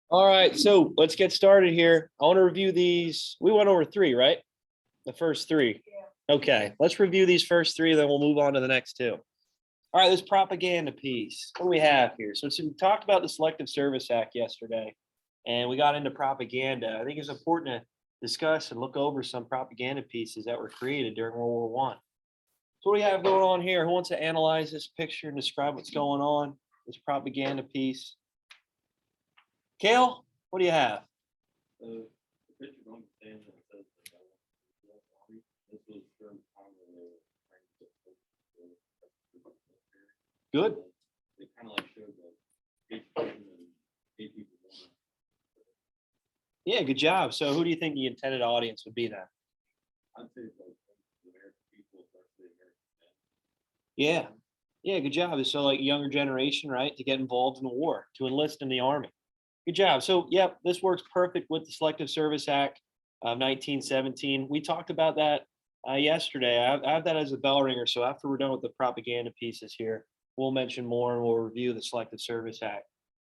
All right, so let's get started here. I want to review these. We went over three, right? The first three. Okay, let's review these first three, then we'll move on to the next two. All right, this propaganda piece. What do we have here? So we talked about the Selective Service Act yesterday, and we got into propaganda. I think it's important to discuss and look over some propaganda pieces that were created during World War One. So what do we have going on here? Who wants to analyze this picture and describe what's going on? This propaganda piece. Kale, what do you have? The picture don't stand that says the army. This was during the time when they were trying to Good. They kind of like showed the 8 and 8 people. Yeah, good job. So who do you think the intended audience would be then? I'd say it's like the American people, especially American men. Yeah. Yeah, good job. So like younger generation, right? To get involved in the war, to enlist in the army. Good job. So, yep, this works perfect with the Selective Service Act of 1917. We talked about that yesterday. I have that as a bell ringer. So after we're done with the propaganda pieces here, we'll mention more and we'll review the Selective Service Act.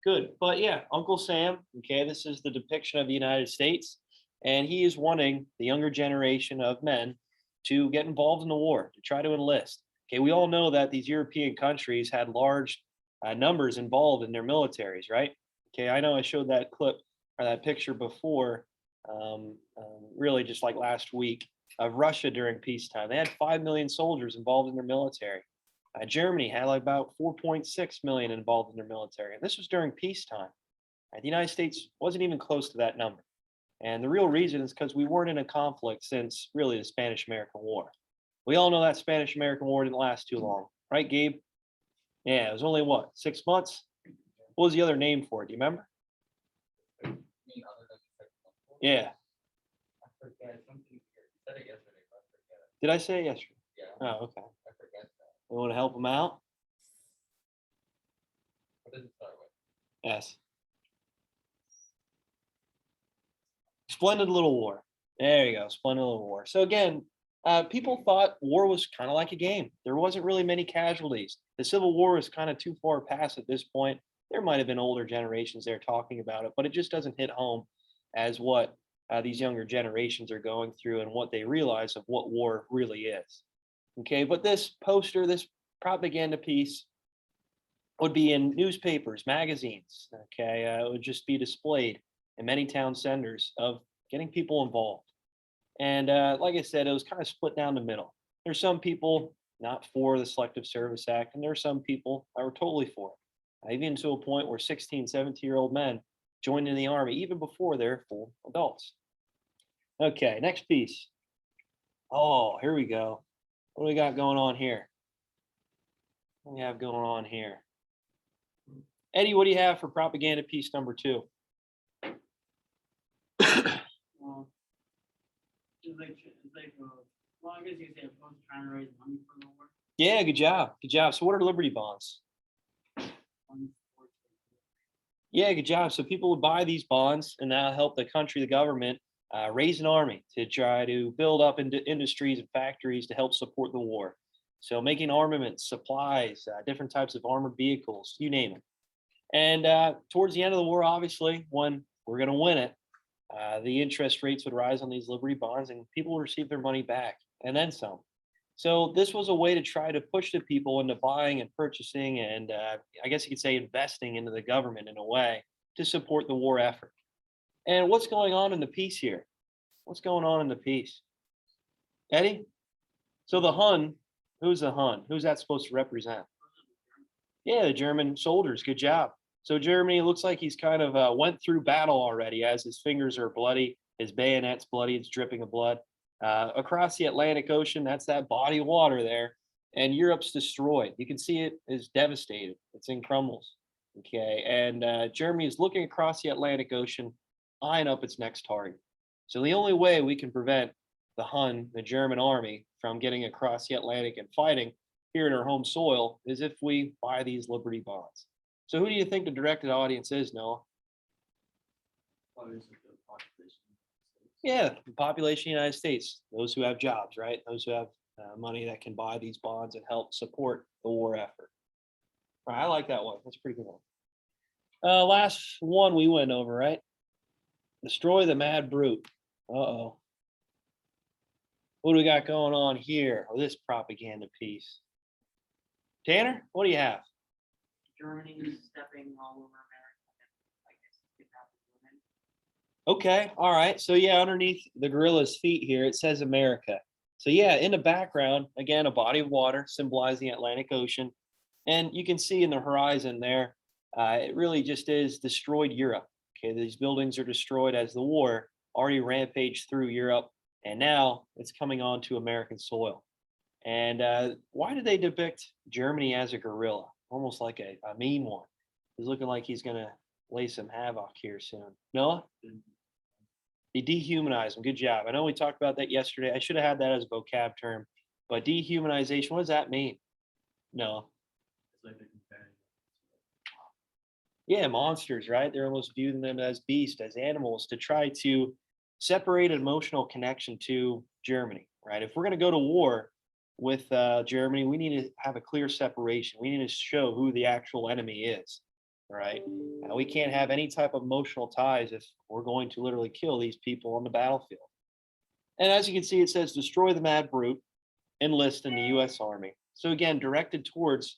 Good. But yeah, Uncle Sam, okay, this is the depiction of the United States. And he is wanting the younger generation of men to get involved in the war, to try to enlist. Okay, we all know that these European countries had large numbers involved in their militaries, right? Okay, I know I showed that clip or that picture before, really just like last week, of Russia during peacetime. They had 5 million soldiers involved in their military. Germany had like about 4.6 million involved in their military. And this was during peacetime. The United States wasn't even close to that number. And the real reason is because we weren't in a conflict since really the Spanish-American War. We all know that Spanish-American War didn't last too long, right, Gabe? Yeah, it was only what, 6 months? What was the other name for it? Do you remember? Yeah. I forget something here. You said it yesterday, but I forget it. Did I say it yesterday? Yeah. Oh, okay. I forget that. We want to help them out? What does it start with? Yes. Splendid Little War. There you go. Splendid Little War. So again, people thought war was kind of like a game. There wasn't really many casualties. The Civil War was kind of too far past at this point. There might have been older generations there talking about it, but it just doesn't hit home as what these younger generations are going through and what they realize of what war really is. Okay, but this poster, this propaganda piece would be in newspapers, magazines. Okay, it would just be displayed in many town centers of getting people involved. And like I said, it was kind of split down the middle. There's some people not for the Selective Service Act, and there are some people that were totally for it. Even to a point where 16, 17-year-old men joined in the army even before they're full adults. Okay, next piece. Oh, here we go. What do we got going on here? What do we have going on here? Eddie, what do you have for propaganda piece number 2? Well, I guess you could say opposed to trying to raise money for the war. Yeah, good job. Good job. So what are Liberty bonds? Yeah, good job. So people would buy these bonds and that'll help the country, the government, raise an army to try to build up industries and factories to help support the war. So making armaments, supplies, different types of armored vehicles, you name it. And towards the end of the war, obviously, when we're going to win it, the interest rates would rise on these Liberty bonds and people would receive their money back and then some. So this was a way to try to push the people into buying and purchasing and I guess you could say investing into the government in a way to support the war effort. And what's going on in the piece here? What's going on in the piece? Eddie? So the Hun, who's the Hun? Who's that supposed to represent? Yeah, the German soldiers. Good job. So Germany looks like he's kind of went through battle already as his fingers are bloody, his bayonet's bloody, it's dripping of blood. Across the Atlantic Ocean, that's that body of water there, and Europe's destroyed. You can see it is devastated. It's in crumbles. Okay, and Germany is looking across the Atlantic Ocean, eyeing up its next target. So the only way we can prevent the Hun, the German army, from getting across the Atlantic and fighting here in our home soil is if we buy these Liberty bonds. So who do you think the directed audience is, Noah? Yeah, the population of the United States, those who have jobs, right? Those who have money that can buy these bonds and help support the war effort. Right, I like that one. That's a pretty good one. Last one we went over, right? Destroy the Mad Brut. Uh-oh. What do we got going on here? Oh, this propaganda piece. Tanner, what do you have? Germany is stepping all over America. I guess it happens to women. Okay, all right. So yeah, underneath the gorilla's feet here, it says America. So yeah, in the background, again, a body of water symbolizing the Atlantic Ocean. And you can see in the horizon there, it really just is destroyed Europe. Okay, these buildings are destroyed as the war already rampaged through Europe, and now it's coming onto American soil. And why did they depict Germany as a gorilla? Almost like a mean one. He's looking like he's going to lay some havoc here soon. Noah? They dehumanize him. Good job. I know we talked about that yesterday. I should have had that as a vocab term. But dehumanization, what does that mean? No. It's like the companion. Yeah, monsters, right? They're almost viewing them as beasts, as animals, to try to separate an emotional connection to Germany, right? If we're going to go to war with Germany, we need to have a clear separation. We need to show who the actual enemy is, right? We can't have any type of emotional ties if we're going to literally kill these people on the battlefield. And as you can see, it says destroy the Mad Brut, enlist in the U.S. Army. So again, directed towards,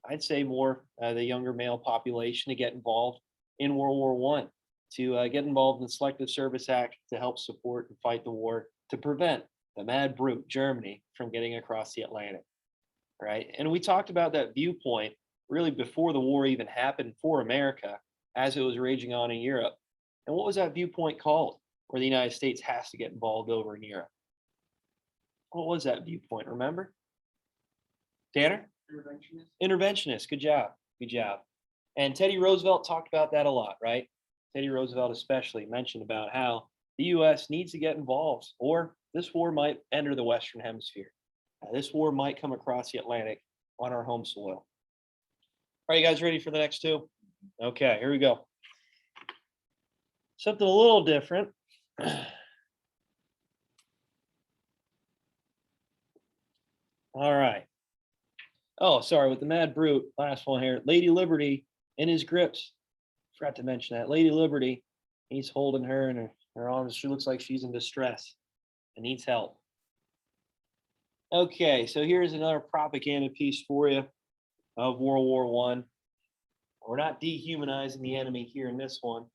I'd say, more the younger male population to get involved in World War One, to get involved in the Selective Service Act to help support and fight the war to prevent the Mad Brut, Germany, from getting across the Atlantic, right? And we talked about that viewpoint really before the war even happened for America, as it was raging on in Europe. And what was that viewpoint called, where the United States has to get involved over in Europe? What was that viewpoint? Remember? Tanner? Interventionist. Interventionist. Good job. Good job. And Teddy Roosevelt talked about that a lot, right? Teddy Roosevelt especially mentioned about how the U.S. needs to get involved, or this war might enter the Western Hemisphere. This war might come across the Atlantic on our home soil. Are you guys ready for the next two? Okay, here we go. Something a little different. All right. Oh, sorry, with the Mad Brut, last one here. Lady Liberty in his grips. Forgot to mention that. Lady Liberty, he's holding her in her arms. She looks like she's in distress and needs help. Okay, so here's another propaganda piece for you of World War One. We're not dehumanizing the enemy here in this one.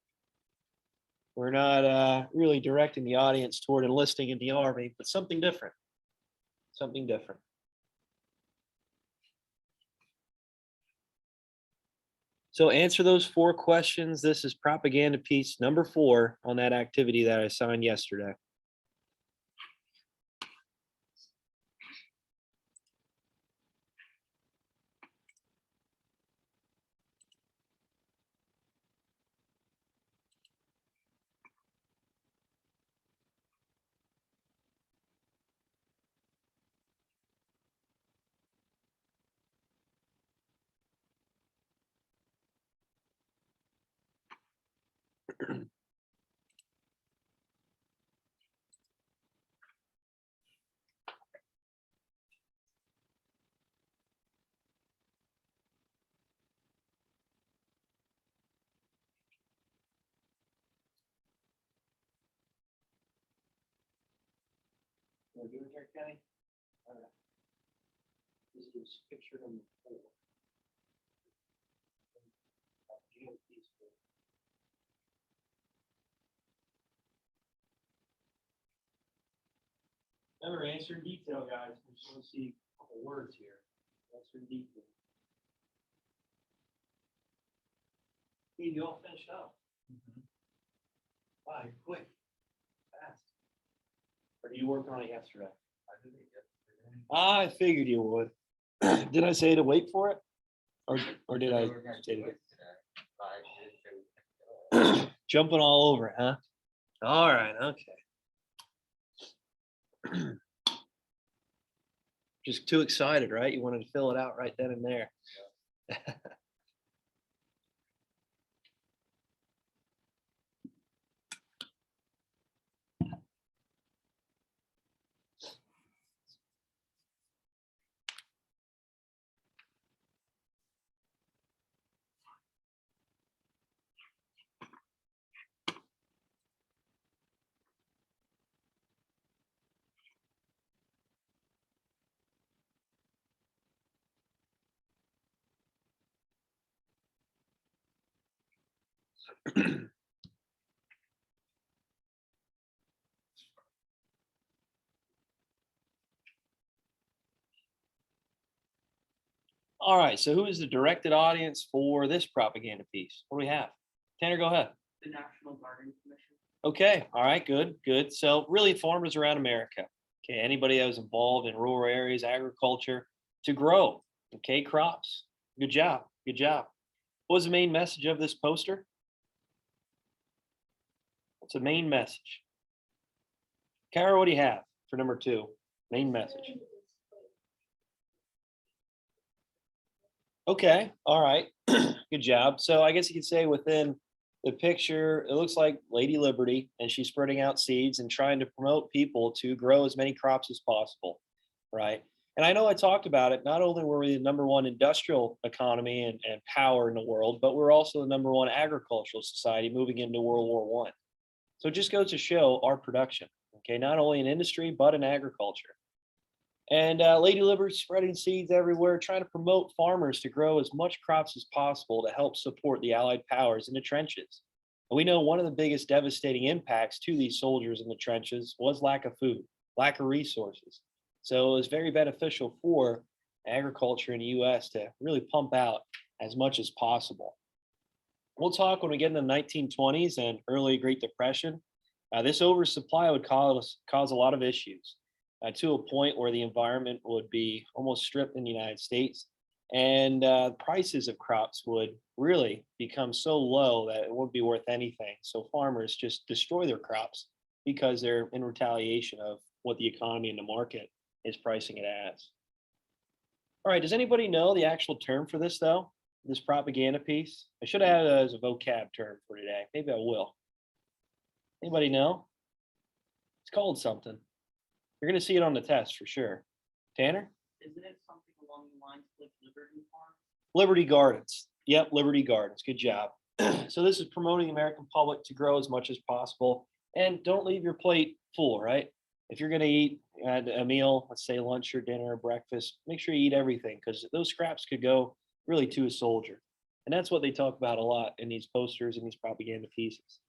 We're not really directing the audience toward enlisting in the army, but something different. Something different. So answer those 4 questions. This is propaganda piece number 4 on that activity that I assigned yesterday. Want to do it here, Kenny? All right. This is picture number 4. Remember, answer in detail, guys. I just want to see a couple words here. Answer in detail. Hey, you all finished up? Wow, you're quick. Fast. Or you worked on it yesterday? I did it yesterday. I figured you would. Did I say to wait for it? Or did I say to jumping all over it, huh? All right, okay. Just too excited, right? You wanted to fill it out right then and there. All right, so who is the directed audience for this propaganda piece? What do we have? Tanner, go ahead. The National Garden Commission. Okay, all right, good, good. So really farmers around America, okay, anybody that was involved in rural areas, agriculture, to grow, okay, crops. Good job, good job. What was the main message of this poster? What's the main message? Kara, what do you have for number 2? Main message. Okay, all right, good job. So I guess you could say within the picture, it looks like Lady Liberty, and she's spreading out seeds and trying to promote people to grow as many crops as possible, right? And I know I talked about it. Not only were we the #1 industrial economy and power in the world, but we're also the #1 agricultural society moving into World War One. So it just goes to show our production, okay, not only in industry, but in agriculture. And Lady Liberty spreading seeds everywhere, trying to promote farmers to grow as much crops as possible to help support the Allied powers in the trenches. And we know one of the biggest devastating impacts to these soldiers in the trenches was lack of food, lack of resources. So it was very beneficial for agriculture in the US to really pump out as much as possible. We'll talk when we get in the 1920s and early Great Depression. This oversupply would cause a lot of issues to a point where the environment would be almost stripped in the United States. And prices of crops would really become so low that it wouldn't be worth anything. So farmers just destroy their crops because they're in retaliation of what the economy and the market is pricing it as. All right, does anybody know the actual term for this though? This propaganda piece? I should have had it as a vocab term for today. Maybe I will. Anybody know? It's called something. You're going to see it on the test for sure. Tanner? Isn't it something along the lines of like Liberty Farm? Liberty Gardens. Yep, Liberty Gardens. Good job. So this is promoting the American public to grow as much as possible. And don't leave your plate full, right? If you're going to eat a meal, let's say lunch or dinner or breakfast, make sure you eat everything because those scraps could go really to a soldier. And that's what they talk about a lot in these posters and these propaganda pieces.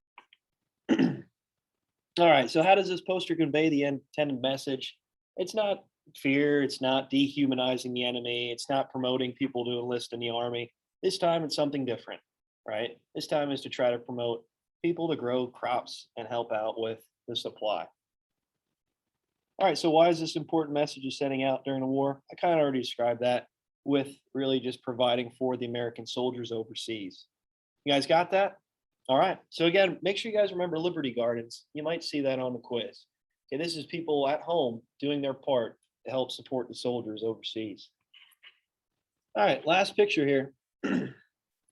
All right, so how does this poster convey the intended message? It's not fear, it's not dehumanizing the enemy, it's not promoting people to enlist in the army. This time it's something different, right? This time is to try to promote people to grow crops and help out with the supply. All right, so why is this important message of sending out during the war? I kind of already described that with really just providing for the American soldiers overseas. You guys got that? All right. So again, make sure you guys remember Liberty Gardens. You might see that on the quiz. Okay, this is people at home doing their part to help support the soldiers overseas. All right, last picture here.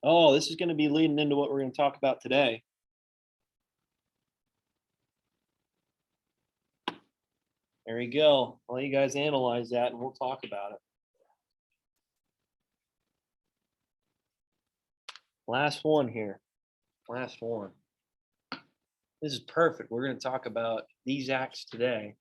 Oh, this is going to be leading into what we're going to talk about today. There we go. I'll let you guys analyze that and we'll talk about it. Last one here. Last one. This is perfect. We're going to talk about these acts today.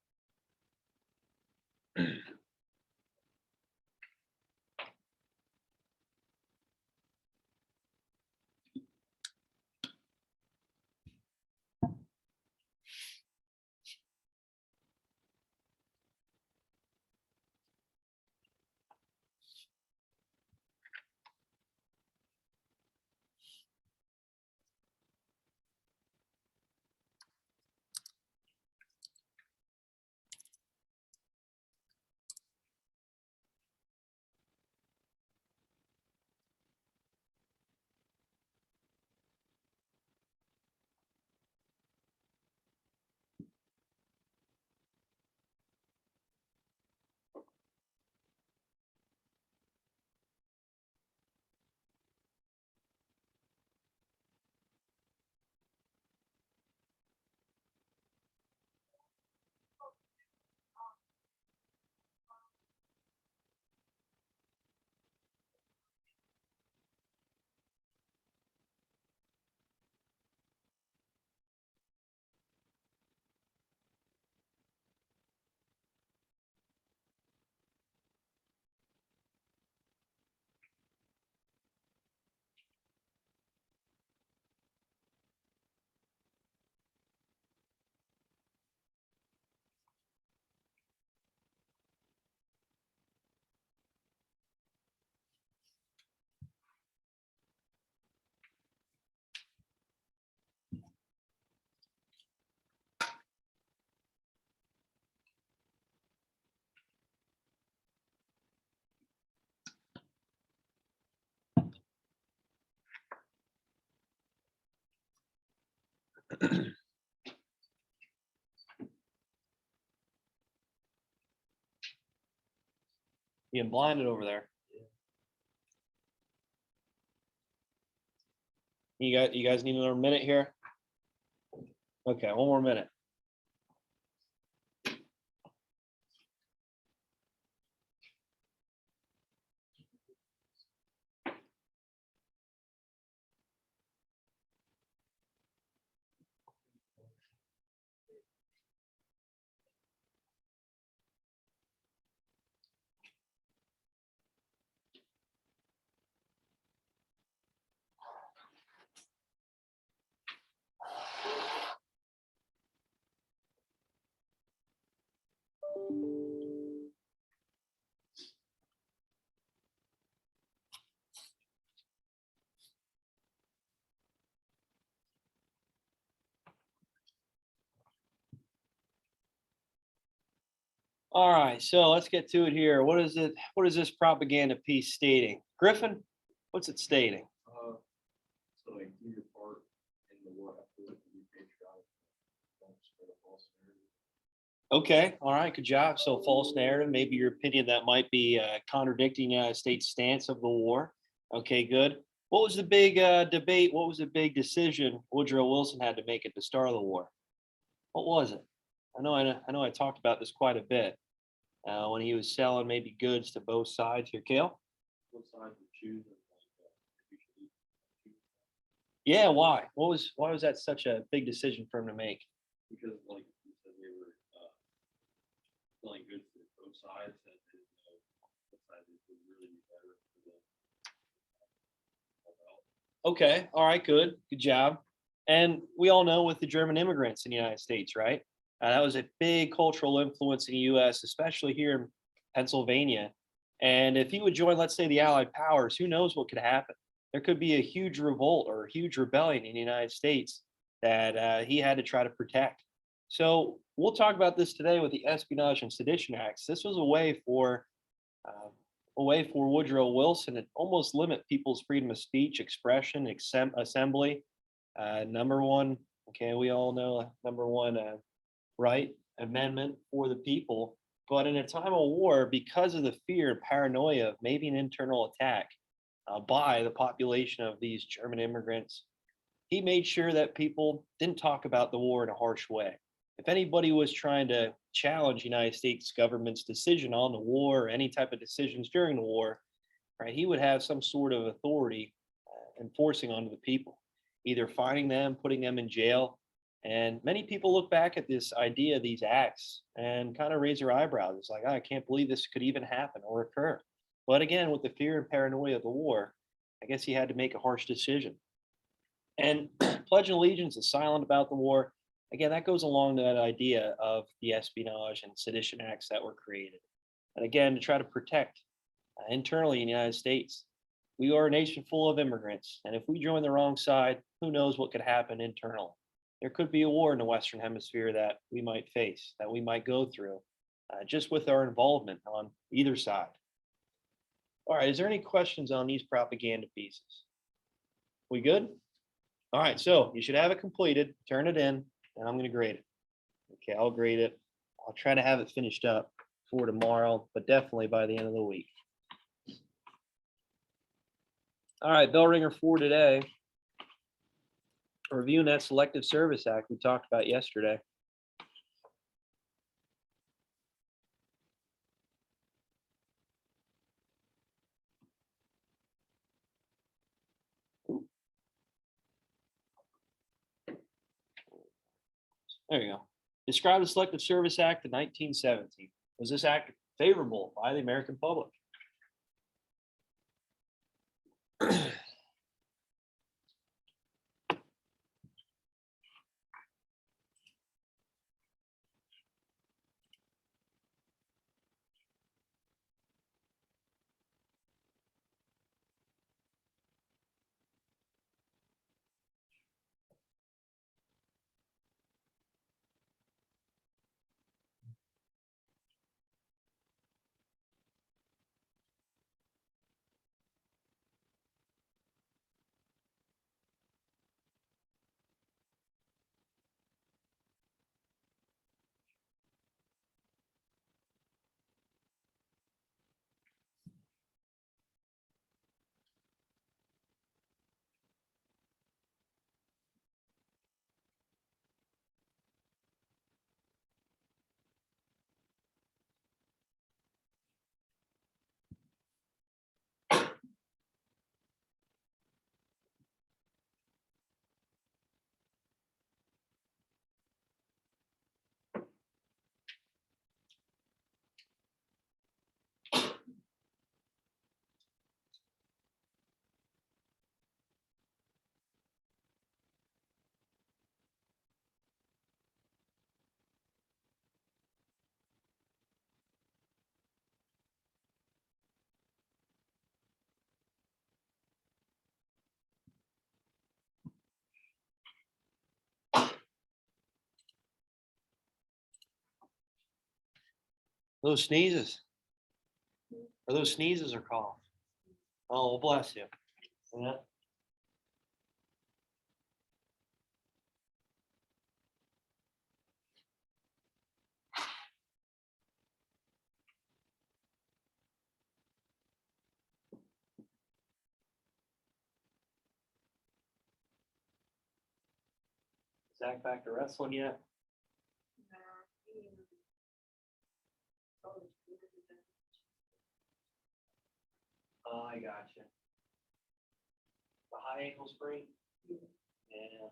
Being blinded over there. You guys need another minute here? Okay, one more minute. All right, so let's get to it here. What is it? What is this propaganda piece stating? Griffin, what's it stating? So like do your part in the war effort to be patriotic. Don't spread a false narrative. Okay, all right, good job. So false narrative, maybe your opinion that might be contradicting the United States stance of the war. Okay, good. What was the big debate? What was the big decision Woodrow Wilson had to make at the start of the war? What was it? I know I talked about this quite a bit when he was selling maybe goods to both sides here. Kale? Both sides would choose and like if you should choose Yeah, why? Why was that such a big decision for him to make? because like you said they were selling goods to both sides and they didn't know what side would really be better for them. Okay, all right, good, good job. And we all know with the German immigrants in the United States, right? That was a big cultural influence in the U.S., especially here in Pennsylvania. And if he would join, let's say, the Allied powers, who knows what could happen? There could be a huge revolt or a huge rebellion in the United States that he had to try to protect. So we'll talk about this today with the Espionage and Sedition Acts. This was uh, a way for Woodrow Wilson to almost limit people's freedom of speech, expression, assembly. Number one, okay, we all know number one right amendment for the people. But in a time of war, because of the fear and paranoia of maybe an internal attack by the population of these German immigrants, he made sure that people didn't talk about the war in a harsh way. If anybody was trying to challenge the United States government's decision on the war or any type of decisions during the war, right, he would have some sort of authority enforcing onto the people, either fining them, putting them in jail. And many people look back at this idea, these acts, and kind of raise their eyebrows. It's like, "Oh, I can't believe this could even happen or occur." But again, with the fear and paranoia of the war, I guess he had to make a harsh decision. And pledging allegiance is silent about the war. Again, that goes along to that idea of the Espionage and Sedition Acts that were created. And again, to try to protect internally in the United States. We are a nation full of immigrants. And if we join the wrong side, who knows what could happen internally? There could be a war in the Western Hemisphere that we might face, that we might go through, just with our involvement on either side. All right, is there any questions on these propaganda pieces? We good? All right, so you should have it completed, turn it in, and I'm going to grade it. Okay, I'll grade it. I'll try to have it finished up for tomorrow, but definitely by the end of the week. All right, bell ringer for today. Reviewing that Selective Service Act we talked about yesterday. There you go. Describe the Selective Service Act of 1917. Was this act favorable by the American public? Those sneezes. Are those sneezes or cough? Oh, well, bless you. Yeah. Zach back to wrestling yet? Oh, I gotcha. The high ankle sprain? Yeah.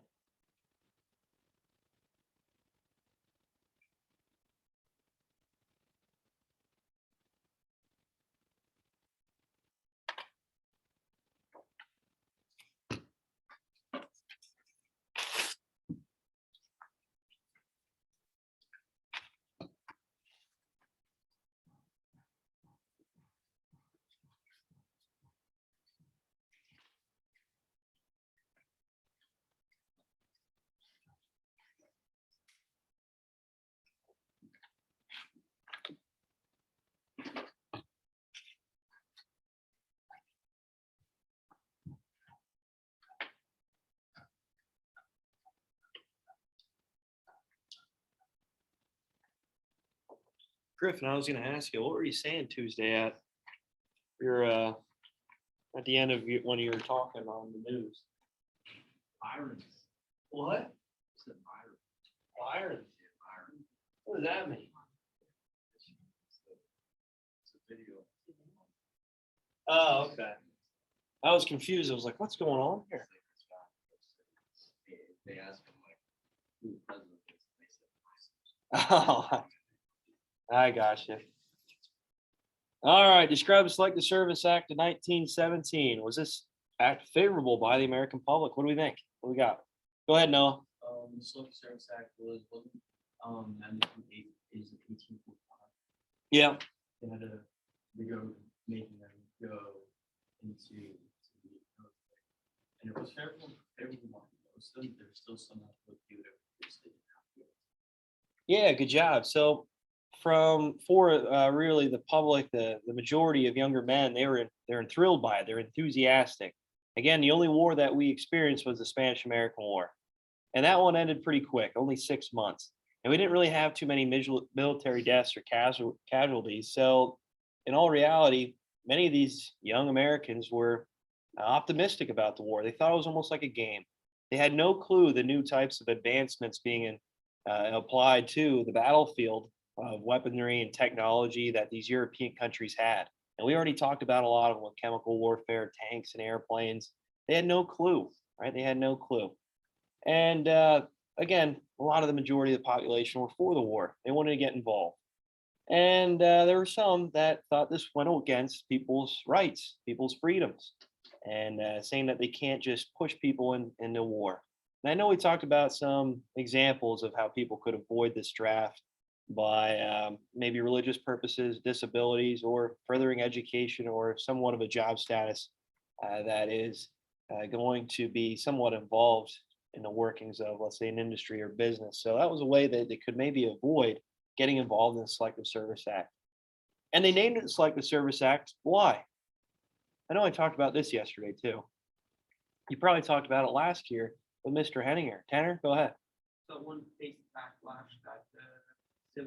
Griffin, I was going to ask you, what were you saying Tuesday at your at the end of when you were talking on the news? Byron. What? Said Byron. Byron. Yeah, Byron. What does that mean? It's a video. Oh, okay. I was confused. I was like, what's going on here? They asked him like who the president is, and they said Oh, I got you. All right. Describe the Selective Service Act of 1917. Was this act favorable by the American public? What do we think? What we got? Go ahead, Noah. The Selective Service Act wasn't amended from is 1845. Yeah. They had to go making them go into the military. And it was favorable on most of them. There's still some that would do it if they didn't have to. Yeah, good job. So, for really the public, the majority of younger men, they're enthralled by it. They're enthusiastic. Again, the only war that we experienced was the Spanish-American War, and that one ended pretty quick, only 6 months. And we didn't really have too many military deaths or casualties. So, in all reality, many of these young Americans were optimistic about the war. They thought it was almost like a game. They had no clue the new types of advancements being applied to the battlefield of weaponry and technology that these European countries had. And we already talked about a lot of them with chemical warfare, tanks, and airplanes. They had no clue, right? They had no clue. And again, a lot of the majority of the population were for the war. They wanted to get involved. And there were some that thought this went against people's rights, people's freedoms, and saying that they can't just push people into war. And I know we talked about some examples of how people could avoid this draft by maybe religious purposes, disabilities, or furthering education, or somewhat of a job status that is going to be somewhat involved in the workings of, let's say, an industry or business. So that was a way that they could maybe avoid getting involved in the Selective Service Act. And they named it the Selective Service Act. Why? I know I talked about this yesterday too. You probably talked about it last year with Mr. Henninger. Tanner, go ahead. Someone faced backlash that the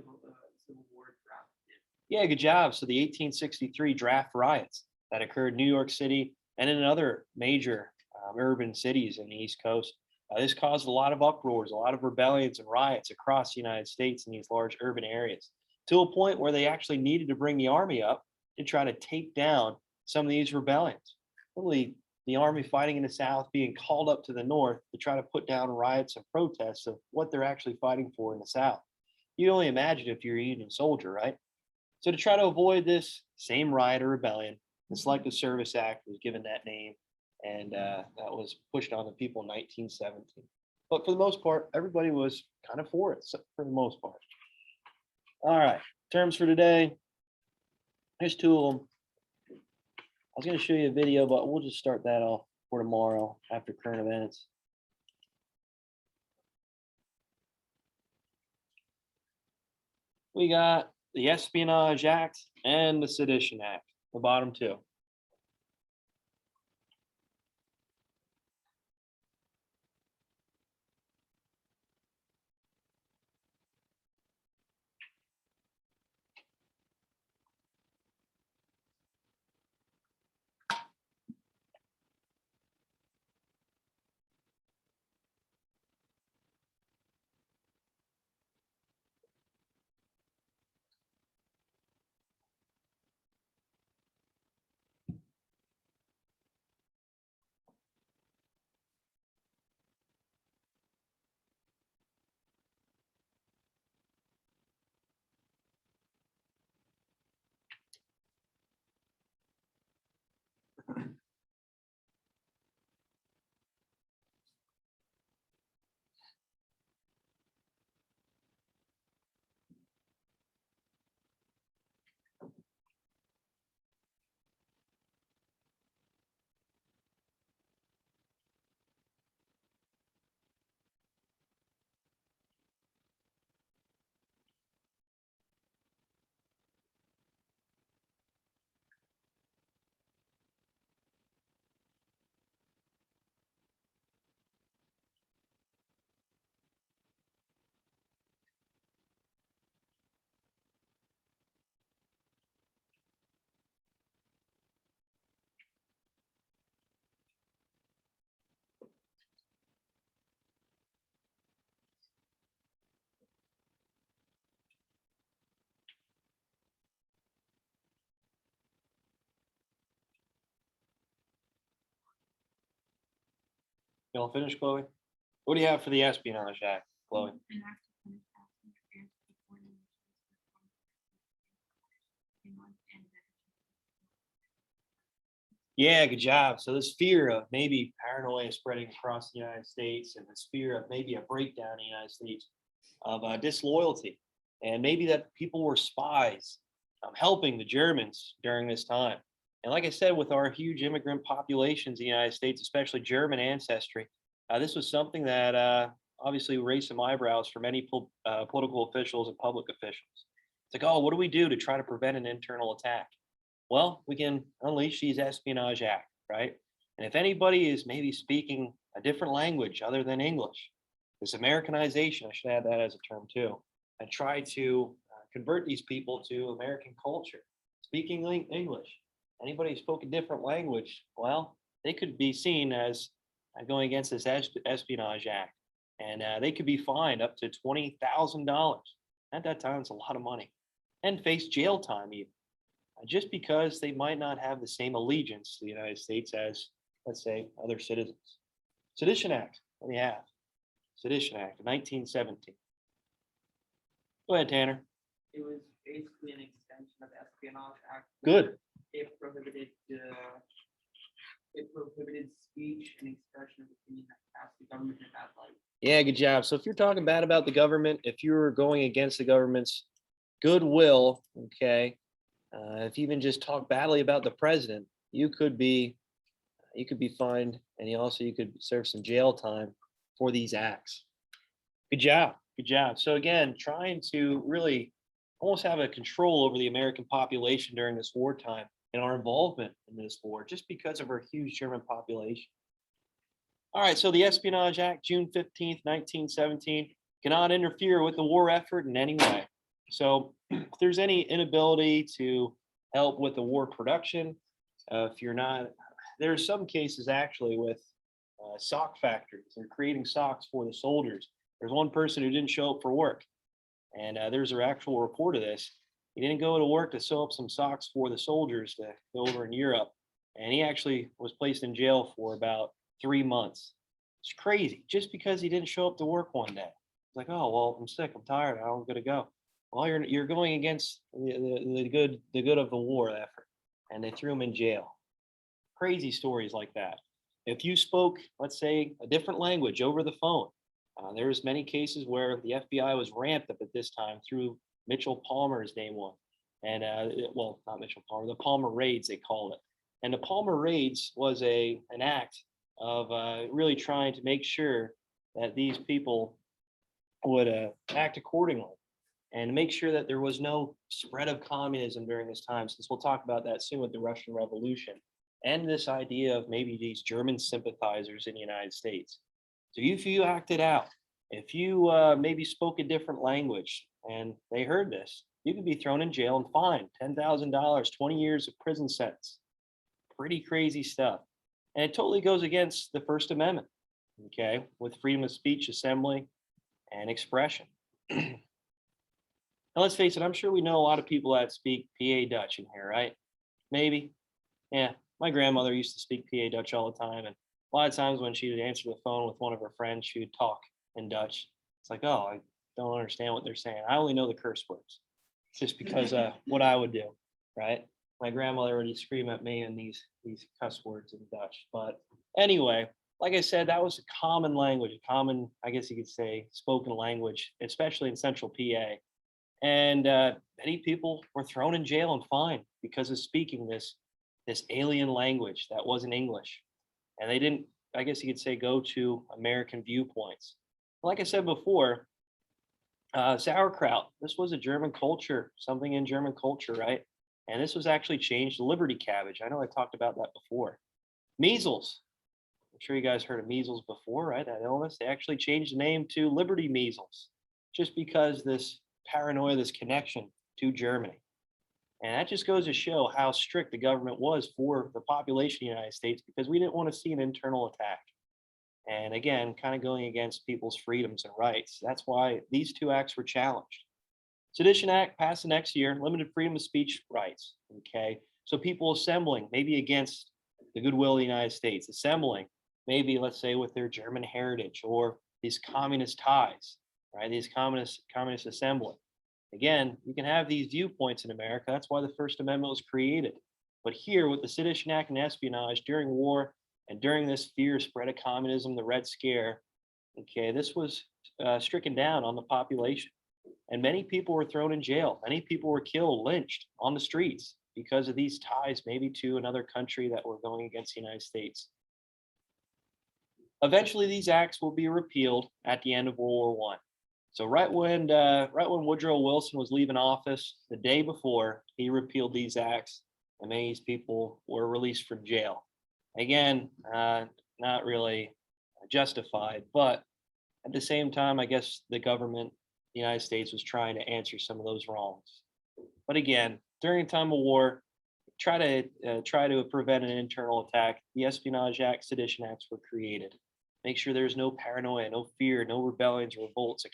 Civil War drafted. Yeah, good job. So the 1863 draft riots that occurred in New York City and in other major urban cities in the East Coast. This caused a lot of uproars, a lot of rebellions and riots across the United States in these large urban areas, to a point where they actually needed to bring the army up to try to take down some of these rebellions. Really, the army fighting in the South being called up to the North to try to put down riots and protests of what they're actually fighting for in the South. You only imagine if you're a Union soldier, right? So to try to avoid this same riot or rebellion, the Selective Service Act was given that name, and that was pushed on the people in 1917. But for the most part, everybody was kind of for it, for the most part. All right, terms for today. Here's two of them. I was going to show you a video, but we'll just start that off for tomorrow after current events. We got the Espionage Act and the Sedition Act, the bottom two. You all finished, Chloe? What do you have for the Espionage Act, Chloe? An act to punish past interference with foreign nations with foreign and Yeah, good job. So this fear of maybe paranoia spreading across the United States, and this fear of maybe a breakdown in the United States, of disloyalty, and maybe that people were spies helping the Germans during this time. And like I said, with our huge immigrant populations in the United States, especially German ancestry, this was something that obviously raised some eyebrows for many political officials and public officials. It's like, oh, what do we do to try to prevent an internal attack? Well, we can unleash these Espionage Act, right? And if anybody is maybe speaking a different language other than English, this Americanization, I should add that as a term too, and try to convert these people to American culture, speaking English. Anybody who spoke a different language, well, they could be seen as going against this Espionage Act, and they could be fined up to $20,000. At that time, it's a lot of money, and face jail time even, just because they might not have the same allegiance to the United States as, let's say, other citizens. Sedition Act, what do you have? Sedition Act, 1917. Go ahead, Tanner. It was basically an extension of Espionage Act. Good. It prohibited speech and expression of opinion that cast the government in a bad light. Yeah, good job. So if you're talking bad about the government, if you're going against the government's goodwill, okay, if you even just talk badly about the president, you could be fined, and you could serve some jail time for these acts. Good job. Good job. So again, trying to really almost have a control over the American population during this wartime and our involvement in this war, just because of our huge German population. All right, so the Espionage Act, June 15th, 1917, cannot interfere with the war effort in any way. So if there's any inability to help with the war production, if you're not, there are some cases actually with sock factories. They're creating socks for the soldiers. There's one person who didn't show up for work, and there's an actual report of this. He didn't go to work to sew up some socks for the soldiers to go over in Europe, and he actually was placed in jail for about 3 months. It's crazy, just because he didn't show up to work one day. It's like, oh well, I'm sick, I'm tired, I'm gonna go. Well, you're going against the good of the war effort, and they threw him in jail. Crazy stories like that. If you spoke, let's say, a different language over the phone, there's many cases where the FBI was ramped up at this time through Mitchell Palmer's name one, and well, not Mitchell Palmer, the Palmer raids they called it. And the Palmer raids was an act of really trying to make sure that these people would act accordingly. and make sure that there was no spread of communism during this time, since we'll talk about that soon with the Russian Revolution, and this idea of maybe these German sympathizers in the United States. So if you acted out, if you maybe spoke a different language and they heard this, you could be thrown in jail and fined $10,000, 20 years of prison sentence. Pretty crazy stuff. And it totally goes against the First Amendment, okay, with freedom of speech, assembly, and expression. Now, let's face it, I'm sure we know a lot of people that speak PA Dutch in here, right? Maybe. Yeah, my grandmother used to speak PA Dutch all the time. And a lot of times when she would answer the phone with one of her friends, she would talk in Dutch. It's like, oh, I don't understand what they're saying. I only know the curse words, just because what I would do, right? My grandmother would scream at me in these cuss words in Dutch. But anyway, like I said, that was a common language, a common, I guess you could say, spoken language, especially in central PA. And many people were thrown in jail and fined because of speaking this alien language that wasn't English. And they didn't, I guess you could say, go to American viewpoints. Like I said before, sauerkraut, this was a German culture, something in German culture, right? And this was actually changed to Liberty cabbage. I know I talked about that before. Measles. I'm sure you guys heard of measles before, right? That illness. They actually changed the name to Liberty measles, just because this paranoia, this connection to Germany. And that just goes to show how strict the government was for the population of the United States, because we didn't want to see an internal attack. And again, kind of going against people's freedoms and rights. That's why these two acts were challenged. Sedition Act passed the next year, limited freedom of speech rights. Okay. So people assembling, maybe against the goodwill of the United States, assembling, maybe let's say with their German heritage or these communist ties, right? These communist assembly. Again, you can have these viewpoints in America. That's why the First Amendment was created. But here with the Sedition Act and espionage during war and during this fear spread of communism, the Red Scare, okay, this was stricken down on the population. And many people were thrown in jail. Many people were killed, lynched on the streets because of these ties, maybe to another country that were going against the United States. Eventually, these acts will be repealed at the end of World War I. So right when Woodrow Wilson was leaving office, the day before, he repealed these acts, and many of these people were released from jail. Again, not really justified, but at the same time, I guess the government, the United States, was trying to answer some of those wrongs. But again, during a time of war, try to prevent an internal attack. The Espionage Act, Sedition Acts were created. Make sure there's no paranoia, no fear, no rebellions or revolts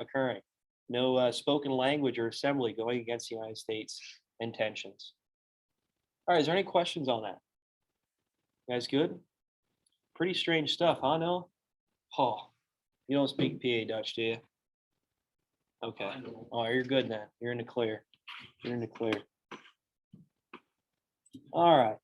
occurring, no spoken language or assembly going against the United States intentions. All right, is there any questions on that? You guys good? Pretty strange stuff, huh, Noah? Oh, you don't speak PA Dutch, do you? Okay. Oh, you're good then. You're in the clear. You're in the clear. All right.